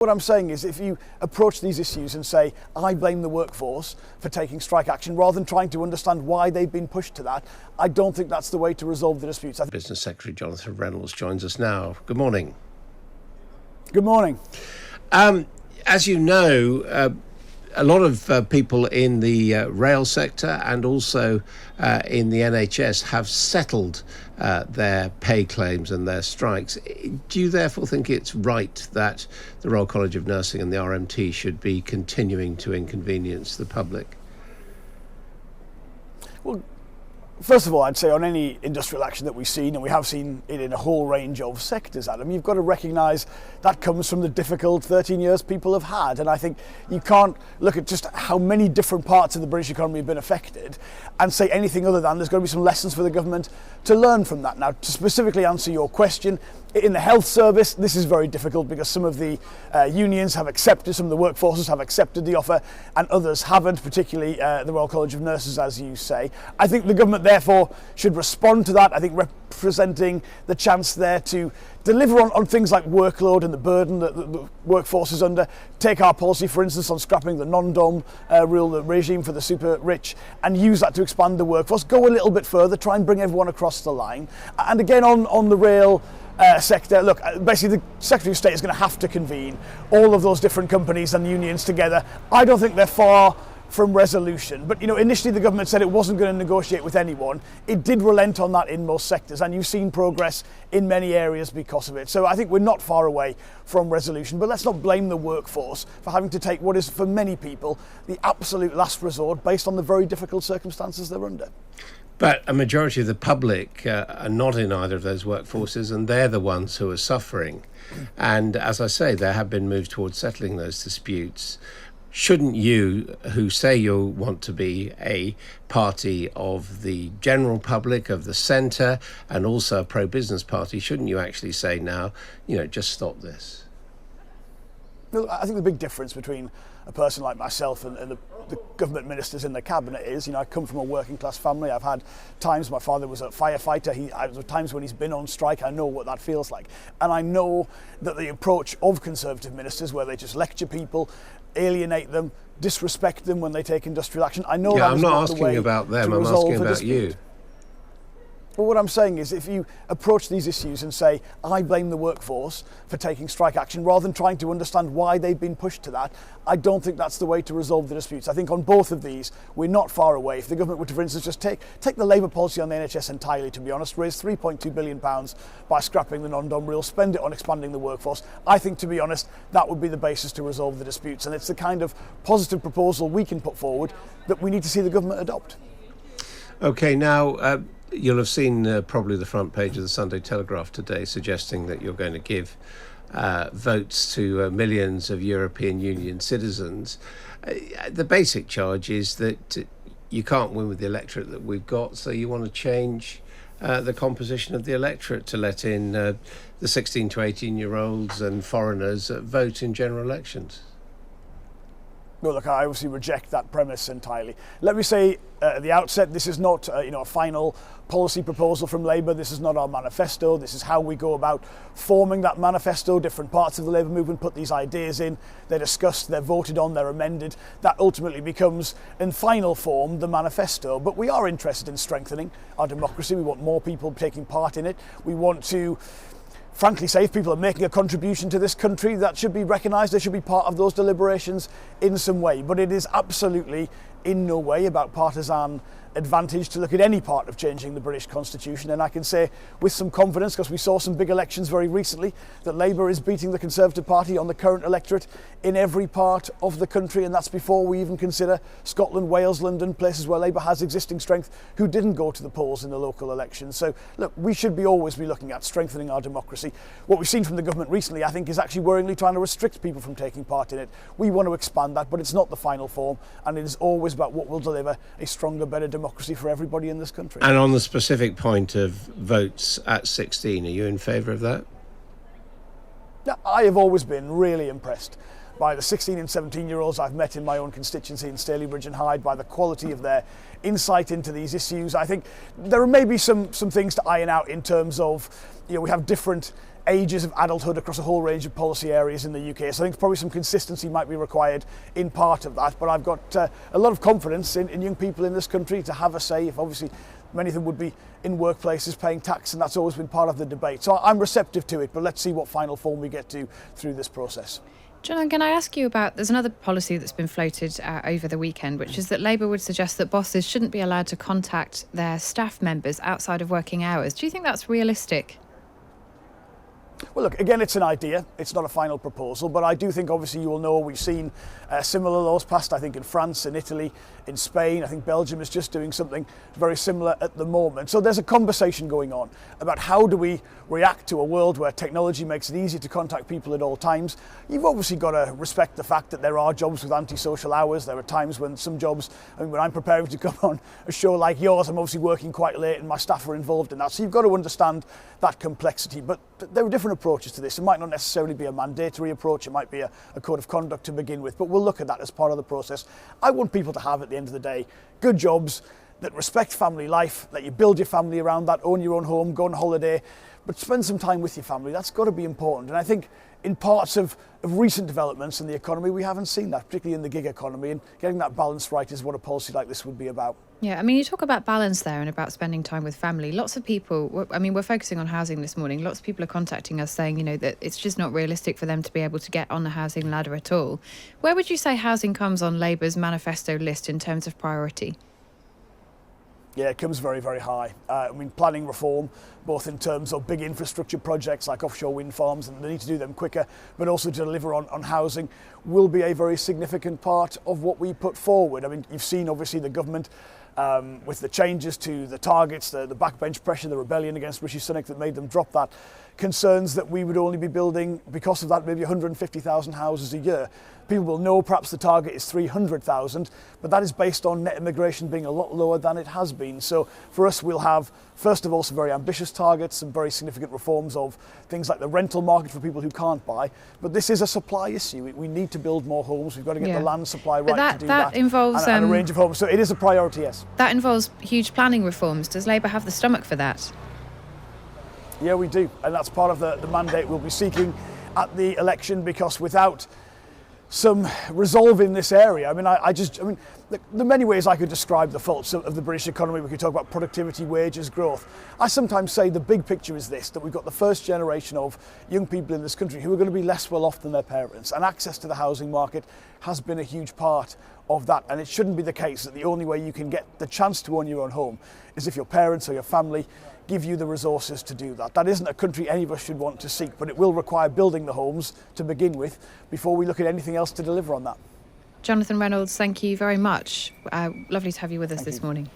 What I'm saying is, if you approach these issues and say, I blame the workforce for taking strike action, rather than trying to understand why they've been pushed to that, I don't think that's the way to resolve the disputes. Business Secretary Jonathan Reynolds joins us now. Good morning. Good morning. As you know, a lot of people in the rail sector and also in the NHS have settled their pay claims and their strikes. Do you therefore think it's right that the Royal College of Nursing and the RMT should be continuing to inconvenience the public? Well, first of all, I'd say on any industrial action that we've seen, and we have seen it in a whole range of sectors, Adam, you've got to recognise that comes from the difficult 13 years people have had. And I think you can't look at just how many different parts of the British economy have been affected and say anything other than there's got to be some lessons for the government to learn from that. Now, to specifically answer your question, in the health service, this is very difficult because some of the unions have accepted, some of the workforces have accepted the offer and others haven't, particularly the Royal College of Nurses, as you say. I think the government therefore should respond to that. I think representing the chance there to deliver on things like workload and the burden that the workforce is under. Take our policy, for instance, on scrapping the non-dom rule, the regime for the super rich, and use that to expand the workforce. Go a little bit further, try and bring everyone across the line. And again, on the rail sector, look, basically the Secretary of State is going to have to convene all of those different companies and unions together. I don't think they're far from resolution, but initially the government said it wasn't going to negotiate with anyone. It did relent on that in most sectors, and you've seen progress in many areas because of it. So I think we're not far away from resolution, but let's not blame the workforce for having to take what is for many people the absolute last resort based on the very difficult circumstances they're under. But a majority of the public are not in either of those workforces, and they're the ones who are suffering. And as I say, there have been moves towards settling those disputes. Shouldn't you, who say you want to be a party of the general public, of the centre, and also a pro-business party, shouldn't you actually say now, just stop this? Well, I think the big difference between a person like myself and the government ministers in the cabinet is, I come from a working class family. I've had times, my father was a firefighter, there were times when he's been on strike. I know what that feels like. And I know that the approach of Conservative ministers, where they just lecture people, alienate them, disrespect them when they take industrial action, I know that is not the way to resolve a dispute. I'm not asking about them, I'm asking about you. But what I'm saying is, if you approach these issues and say, I blame the workforce for taking strike action, rather than trying to understand why they've been pushed to that, I don't think that's the way to resolve the disputes. I think on both of these, we're not far away. If the government were to, for instance, just take the Labour policy on the NHS entirely, to be honest, raise £3.2 billion by scrapping the non-dom rule, spend it on expanding the workforce, I think, to be honest, that would be the basis to resolve the disputes. And it's the kind of positive proposal we can put forward that we need to see the government adopt. OK, now, you'll have seen probably the front page of the Sunday Telegraph today suggesting that you're going to give votes to millions of European Union citizens. The basic charge is that you can't win with the electorate that we've got, so you want to change the composition of the electorate to let in the 16 to 18-year-olds and foreigners vote in general elections. Well, look, I obviously reject that premise entirely. Let me say at the outset, this is not a final policy proposal from Labour. This is not our manifesto. This is how we go about forming that manifesto. Different parts of the Labour movement put these ideas in. They're discussed, they're voted on, they're amended. That ultimately becomes, in final form, the manifesto. But we are interested in strengthening our democracy. We want more people taking part in it. We want to, frankly, say if people are making a contribution to this country, that should be recognised. They should be part of those deliberations in some way. But it is absolutely in no way about partisan advantage to look at any part of changing the British Constitution. And I can say with some confidence, because we saw some big elections very recently, that Labour is beating the Conservative Party on the current electorate in every part of the country. And that's before we even consider Scotland, Wales, London, places where Labour has existing strength, who didn't go to the polls in the local elections. So look, we should always be looking at strengthening our democracy. What we've seen from the government recently, I think, is actually worryingly trying to restrict people from taking part in it. We want to expand that, but it's not the final form, and it is always about what will deliver a stronger, better democracy for everybody in this country. And on the specific point of votes at 16, are you in favour of that? Yeah, I have always been really impressed by the 16 and 17-year-olds I've met in my own constituency in Stalybridge and Hyde, by the quality of their insight into these issues. I think there are maybe some things to iron out in terms of, we have different ages of adulthood across a whole range of policy areas in the UK. So I think probably some consistency might be required in part of that. But I've got a lot of confidence in young people in this country to have a say. If obviously many of them would be in workplaces paying tax, and that's always been part of the debate. So I'm receptive to it, but let's see what final form we get to through this process. John, can I ask you about, there's another policy that's been floated over the weekend, which is that Labour would suggest that bosses shouldn't be allowed to contact their staff members outside of working hours. Do you think that's realistic? Well, look, again, it's an idea. It's not a final proposal, but I do think, obviously, you will know we've seen similar laws passed, I think, in France, in Italy, in Spain. I think Belgium is just doing something very similar at the moment. So there's a conversation going on about how do we react to a world where technology makes it easy to contact people at all times. You've obviously got to respect the fact that there are jobs with antisocial hours. There are times when some jobs, I mean, when I'm preparing to come on a show like yours, I'm obviously working quite late and my staff are involved in that. So you've got to understand that complexity. But there are different approaches to this. It might not necessarily be a mandatory approach. It might be a code of conduct to begin with, but we'll look at that as part of the process. I want people to have, at the end of the day, good jobs that respect family life, that you build your family around that, own your own home, go on holiday, but spend some time with your family. That's got to be important. And I think in parts of recent developments in the economy, we haven't seen that, particularly in the gig economy, and getting that balance right is what a policy like this would be about. Yeah, I mean, you talk about balance there and about spending time with family. Lots of people, I mean, we're focusing on housing this morning. Lots of people are contacting us saying, you know, that it's just not realistic for them to be able to get on the housing ladder at all. Where would you say housing comes on Labour's manifesto list in terms of priority? Yeah, it comes very, very high. I mean, planning reform, both in terms of big infrastructure projects like offshore wind farms, and the need to do them quicker, but also to deliver on housing, will be a very significant part of what we put forward. I mean, you've seen, obviously, the government with the changes to the targets, the backbench pressure, the rebellion against Rishi Sunak that made them drop that, concerns that we would only be building, because of that, maybe 150,000 houses a year. People will know perhaps the target is 300,000, but that is based on net immigration being a lot lower than it has been. So for us, we'll have, first of all, some very ambitious targets, some very significant reforms of things like the rental market for people who can't buy. But this is a supply issue. We need to build more homes. We've got to get the land supply right to do that. That involves and a range of homes. So it is a priority, yes. That involves huge planning reforms. Does Labour have the stomach for that? Yeah, we do. And that's part of the mandate we'll be seeking at the election, because without some resolve in this area, I mean, there are many ways I could describe the faults of the British economy. We could talk about productivity, wages, growth. I sometimes say the big picture is this, that we've got the first generation of young people in this country who are going to be less well off than their parents, and access to the housing market has been a huge part of that. And it shouldn't be the case that the only way you can get the chance to own your own home is if your parents or your family give you the resources to do that. That isn't a country any of us should want to seek, but it will require building the homes to begin with before we look at anything else to deliver on that. Jonathan Reynolds, thank you very much. Lovely to have you with us this morning.